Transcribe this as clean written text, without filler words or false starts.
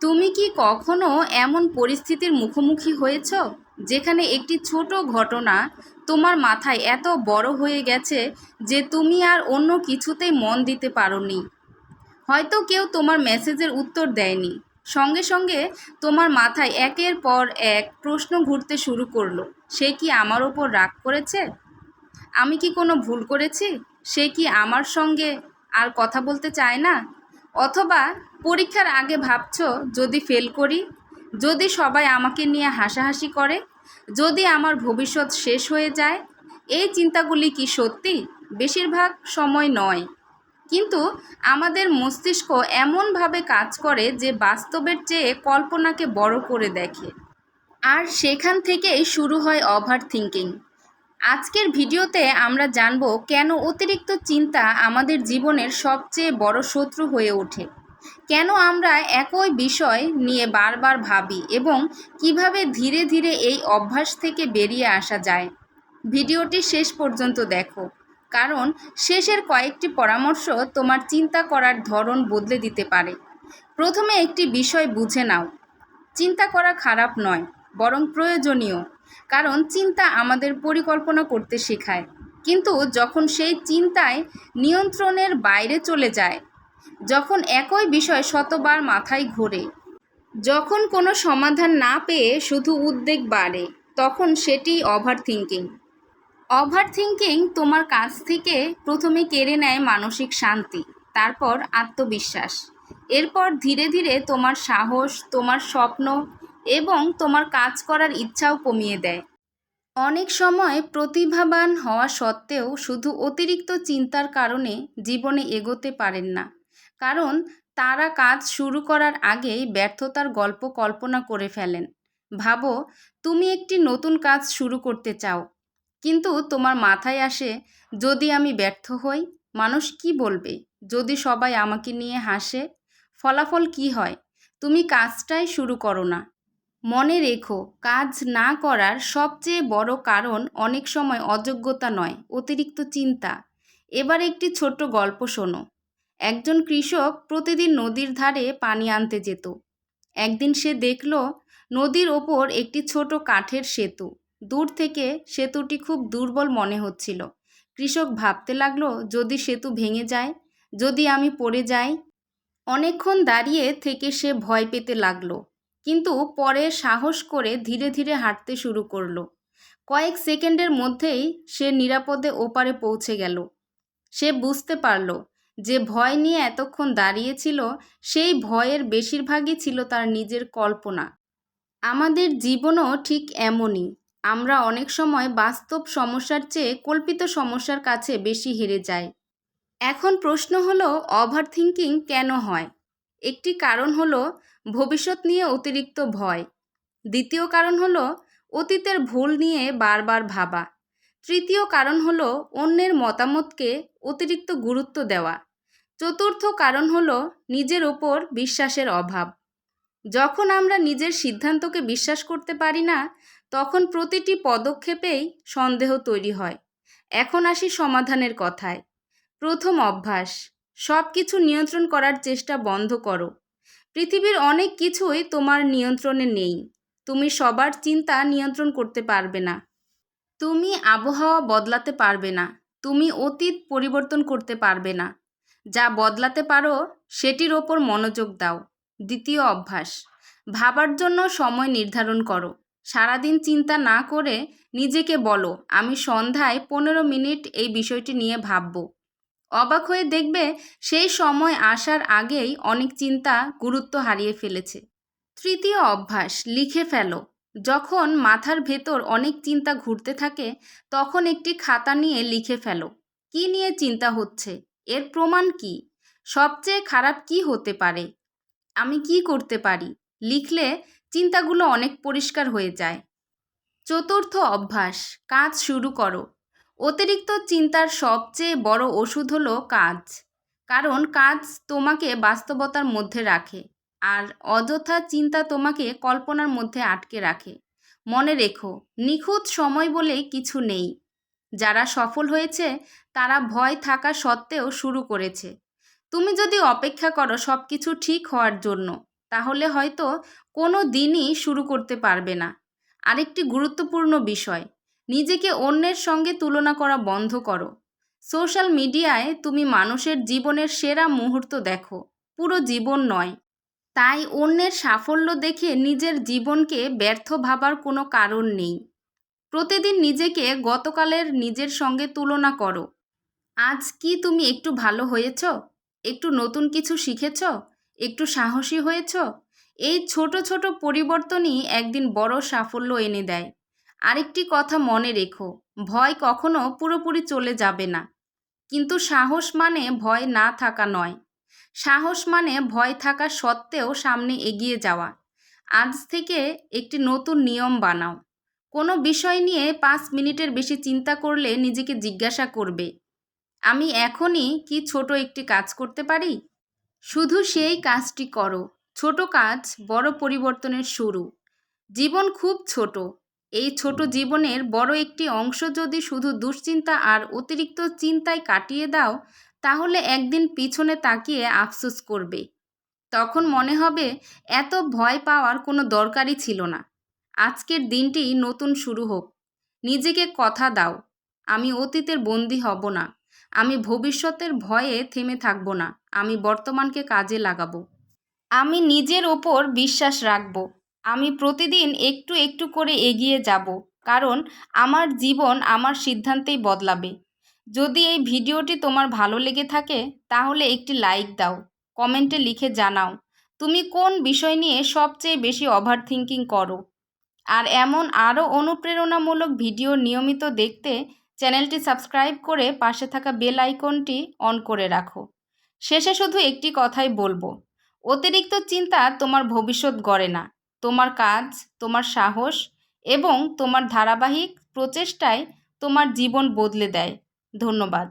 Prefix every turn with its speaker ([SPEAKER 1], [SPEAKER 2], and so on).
[SPEAKER 1] তুমি কি কখনো এমন পরিস্থিতির মুখোমুখি হয়েছ যেখানে একটি ছোট ঘটনা তোমার মাথায় এত বড় হয়ে গেছে যে তুমি আর অন্য কিছুতেই মন দিতে পারোনি? হয়তো কেউ তোমার মেসেজের উত্তর দেয়নি, সঙ্গে সঙ্গে তোমার মাথায় একের পর এক প্রশ্ন ঘুরতে শুরু করলো। সে কি আমার ওপর রাগ করেছে? আমি কি কোনো ভুল করেছি? সে কি আমার সঙ্গে আর কথা বলতে চায় না? অথবা পরীক্ষার আগে ভাবছো, যদি ফেল করি, যদি সবাই আমাকে নিয়ে হাসাহাসি করে, যদি আমার ভবিষ্যৎ শেষ হয়ে যায়। এই চিন্তাগুলি কি সত্যি? বেশিরভাগ সময় নয়, কিন্তু আমাদের মস্তিষ্ক এমনভাবে কাজ করে যে বাস্তবের চেয়ে কল্পনাকে বড় করে দেখে। আর সেখান থেকেই শুরু হয় ওভার থিঙ্কিং। আজকের ভিডিওতে আমরা জানব কেন অতিরিক্ত চিন্তা আমাদের জীবনের সবচেয়ে বড় শত্রু হয়ে ওঠে, কেন আমরা একই বিষয় নিয়ে বারবার ভাবি এবং কিভাবে ধীরে ধীরে এই অভ্যাস থেকে বেরিয়ে আসা যায়। ভিডিওটি শেষ পর্যন্ত দেখো, কারণ শেষের কয়েকটি পরামর্শ তোমার চিন্তা করার ধরন বদলে দিতে পারে। প্রথমে একটি বিষয় বুঝে নাও, চিন্তা করা খারাপ নয়, বরং প্রয়োজনীয়। কারণ চিন্তা আমাদের পরিকল্পনা করতে শেখায়। কিন্তু যখন সেই চিন্তায় নিয়ন্ত্রণের বাইরে চলে যায়, যখন একই বিষয় শতবার মাথায় ঘোরে, যখন কোনো সমাধান না পেয়ে শুধু উদ্বেগ বাড়ে, তখন সেটি ওভার থিঙ্কিং। ওভার থিঙ্কিং তোমার কাছ থেকে প্রথমে কেড়ে নেয় মানসিক শান্তি, তারপর আত্মবিশ্বাস, এরপর ধীরে ধীরে তোমার সাহস, তোমার স্বপ্ন এবং তোমার কাজ করার ইচ্ছাও কমিয়ে দেয়। অনেক সময় প্রতিভাবান হওয়া সত্ত্বেও শুধু অতিরিক্ত চিন্তার কারণে জীবনে এগোতে পারেন না, কারণ তারা কাজ শুরু করার আগেই ব্যর্থতার গল্প কল্পনা করে ফেলেন। ভাবো, তুমি একটি নতুন কাজ শুরু করতে চাও, কিন্তু তোমার মাথায় আসে, যদি আমি ব্যর্থ হই, মানুষ কি বলবে? যদি সবাই আমাকে নিয়ে হাসে, ফলাফল কি হয়? তুমি কাজটাই শুরু করো না। মনে রেখো, কাজ না করার সবচেয়ে বড় কারণ অনেক সময় অযোগ্যতা নয়, অতিরিক্ত চিন্তা। এবার একটি ছোট্ট গল্প শোনো। একজন কৃষক প্রতিদিন নদীর ধারে পানি আনতে যেত। একদিন সে দেখল নদীর ওপর একটি ছোট কাঠের সেতু। দূর থেকে সেতুটি খুব দুর্বল মনে হচ্ছিল। কৃষক ভাবতে লাগলো, যদি সেতু ভেঙে যায়, যদি আমি পড়ে যাই। অনেকক্ষণ দাঁড়িয়ে থেকে সে ভয় পেতে লাগলো, কিন্তু পরে সাহস করে ধীরে ধীরে হাঁটতে শুরু করলো। কয়েক সেকেন্ডের মধ্যেই সে নিরাপদে ওপারে পৌঁছে গেল। সে বুঝতে পারল যে ভয় নিয়ে এতক্ষণ দাঁড়িয়েছিল, সেই ভয়ের বেশিরভাগই ছিল তার নিজের কল্পনা। আমাদের জীবনও ঠিক এমনই। আমরা অনেক সময় বাস্তব সমস্যার চেয়ে কল্পিত সমস্যার কাছে বেশি হেরে যাই। এখন প্রশ্ন হলো, ওভার থিঙ্কিং কেন হয়? একটি কারণ হলো ভবিষ্যৎ নিয়ে অতিরিক্ত ভয়। দ্বিতীয় কারণ হলো অতীতের ভুল নিয়ে বারবার ভাবা। তৃতীয় কারণ হলো অন্যের মতামতকে অতিরিক্ত গুরুত্ব দেওয়া। চতুর্থ কারণ হলো নিজের ওপর বিশ্বাসের অভাব। যখন আমরা নিজের সিদ্ধান্তকে বিশ্বাস করতে পারি না, তখন প্রতিটি পদক্ষেপেই সন্দেহ তৈরি হয়। এখন আসি সমাধানের কথায়। প্রথম অভ্যাস, সব কিছু নিয়ন্ত্রণ করার চেষ্টা বন্ধ করো। পৃথিবীর অনেক কিছুই তোমার নিয়ন্ত্রণে নেই। তুমি সবার চিন্তা নিয়ন্ত্রণ করতে পারবে না। তুমি আবহাওয়া বদলাতে পারবে না। তুমি অতীত পরিবর্তন করতে পারবে না। যা বদলাতে পারো সেটির ওপর মনোযোগ দাও। দ্বিতীয় অভ্যাস, ভাবার জন্য সময় নির্ধারণ করো। সারাদিন চিন্তা না করে নিজেকে বলো, আমি সন্ধ্যায় 15 মিনিট এই বিষয়টি নিয়ে ভাবব। অবাক হয়ে দেখবে, সেই সময় আসার আগেই অনেক চিন্তা গুরুত্ব হারিয়ে ফেলেছে। তৃতীয় অভ্যাস, লিখে ফেলো। যখন মাথার ভেতর অনেক চিন্তা ঘুরতে থাকে, তখন একটি খাতা নিয়ে লিখে ফেলো, কি নিয়ে চিন্তা হচ্ছে, এর প্রমাণ কি, সবচেয়ে খারাপ কি হতে পারে, আমি কি করতে পারি। লিখলে চিন্তাগুলো অনেক পরিষ্কার হয়ে যায়। চতুর্থ অভ্যাস, কাজ শুরু করো। অতিরিক্ত চিন্তার সবচেয়ে বড় ওষুধ হলো কাজ। কারণ কাজ তোমাকে বাস্তবতার মধ্যে রাখে, আর অযথা চিন্তা তোমাকে কল্পনার মধ্যে আটকে রাখে। মনে রেখো, নিখুঁত সময় বলে কিছু নেই। যারা সফল হয়েছে তারা ভয় থাকা সত্ত্বেও শুরু করেছে। তুমি যদি অপেক্ষা করো সব কিছু ঠিক হওয়ার জন্য, তাহলে হয়তো কোনো দিনই শুরু করতে পারবে না। আরেকটি গুরুত্বপূর্ণ বিষয়, নিজেকে অন্যের সঙ্গে তুলনা করা বন্ধ করো। সোশ্যাল মিডিয়ায় তুমি মানুষের জীবনের সেরা মুহূর্ত দেখো, পুরো জীবন নয়। তাই অন্যের সাফল্য দেখে নিজের জীবনকে ব্যর্থ ভাবার কোনো কারণ নেই। প্রতিদিন নিজেকে গতকালের নিজের সঙ্গে তুলনা করো। আজ কি তুমি একটু ভালো হয়েছ, একটু নতুন কিছু শিখেছ, একটু সাহসী হয়েছ? এই ছোট ছোট পরিবর্তনই একদিন বড় সাফল্য এনে দেয়। আরেকটি কথা মনে রেখো, ভয় কখনো পুরোপুরি চলে যাবে না, কিন্তু সাহস মানে ভয় না থাকা নয়। সাহস মানে ভয় থাকা সত্ত্বেও সামনে এগিয়ে যাওয়া। আজ থেকে একটি নতুন নিয়ম বানাও। কোনো বিষয় নিয়ে 5 মিনিটের বেশি চিন্তা করলে নিজেকে জিজ্ঞাসা করবে, আমি এখনই কি ছোট একটি কাজ করতে পারি? শুধু সেই কাজটি করো। ছোট কাজ বড় পরিবর্তনের শুরু। জীবন খুব ছোট। এই ছোট জীবনের বড় একটি অংশ যদি শুধু দুশ্চিন্তা আর অতিরিক্ত চিন্তায় কাটিয়ে দাও, তাহলে একদিন পিছনে তাকিয়ে আফসোস করবে। তখন মনে হবে এত ভয় পাওয়ার কোনো দরকারই ছিল না। আজকের দিনটি নতুন শুরু হোক। নিজেকে কথা দাও, আমি অতীতের বন্দী হব না, আমি ভবিষ্যতের ভয়ে থেমে থাকব না, আমি বর্তমানকে কাজে লাগাবো। আমি নিজের ওপর বিশ্বাস রাখব। আমি প্রতিদিন একটু একটু করে এগিয়ে যাব, কারণ আমার জীবন আমার সিদ্ধান্তেই বদলাবে। যদি এই ভিডিওটি তোমার ভালো লেগে থাকে তাহলে একটি লাইক দাও, কমেন্টে লিখে জানাও তুমি কোন বিষয় নিয়ে সবচেয়ে বেশি ওভারথিঙ্কিং করো। আর এমন আরও অনুপ্রেরণামূলক ভিডিও নিয়মিত দেখতে চ্যানেলটি সাবস্ক্রাইব করে পাশে থাকা বেল আইকনটি অন করে রাখো। শেষে শুধু একটি কথাই বলবো, অতিরিক্ত চিন্তা তোমার ভবিষ্যৎ গড়ে না। তোমার কাজ, তোমার সাহস এবং তোমার ধারাবাহিক প্রচেষ্টায় তোমার জীবন বদলে দেয়। ধন্যবাদ।